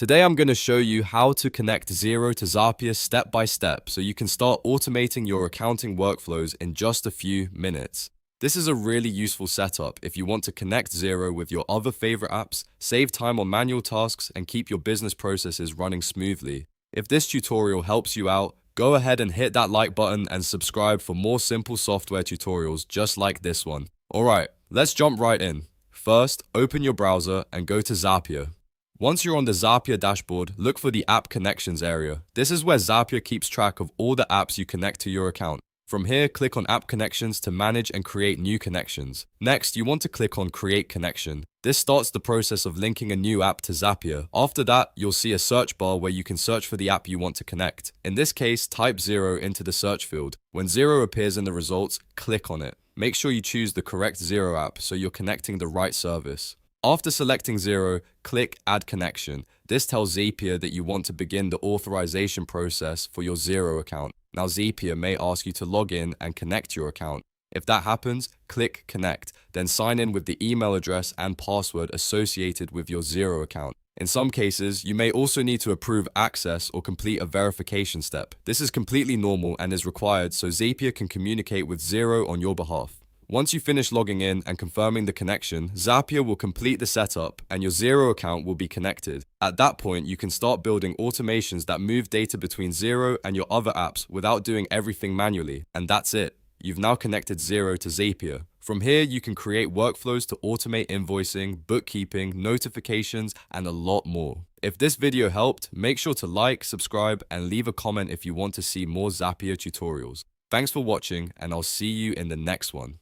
Today I'm going to show you how to connect Xero to Zapier step by step so you can start automating your accounting workflows in just a few minutes. This is a really useful setup if you want to connect Xero with your other favorite apps, save time on manual tasks, and keep your business processes running smoothly. If this tutorial helps you out, go ahead and hit that like button and subscribe for more simple software tutorials just like this one. Alright, let's jump right in. First, open your browser and go to Zapier. Once you're on the Zapier dashboard, look for the App Connections area. This is where Zapier keeps track of all the apps you connect to your account. From here, click on App Connections to manage and create new connections. Next, you want to click on Create Connection. This starts the process of linking a new app to Zapier. After that, you'll see a search bar where you can search for the app you want to connect. In this case, type Xero into the search field. When Xero appears in the results, click on it. Make sure you choose the correct Xero app so you're connecting the right service. After selecting Xero, click Add Connection. This tells Zapier that you want to begin the authorization process for your Xero account. Now Zapier may ask you to log in and connect your account. If that happens, click Connect, then sign in with the email address and password associated with your Xero account. In some cases, you may also need to approve access or complete a verification step. This is completely normal and is required so Zapier can communicate with Xero on your behalf. Once you finish logging in and confirming the connection, Zapier will complete the setup and your Xero account will be connected. At that point, you can start building automations that move data between Xero and your other apps without doing everything manually. And that's it. You've now connected Xero to Zapier. From here, you can create workflows to automate invoicing, bookkeeping, notifications, and a lot more. If this video helped, make sure to like, subscribe, and leave a comment if you want to see more Zapier tutorials. Thanks for watching, and I'll see you in the next one.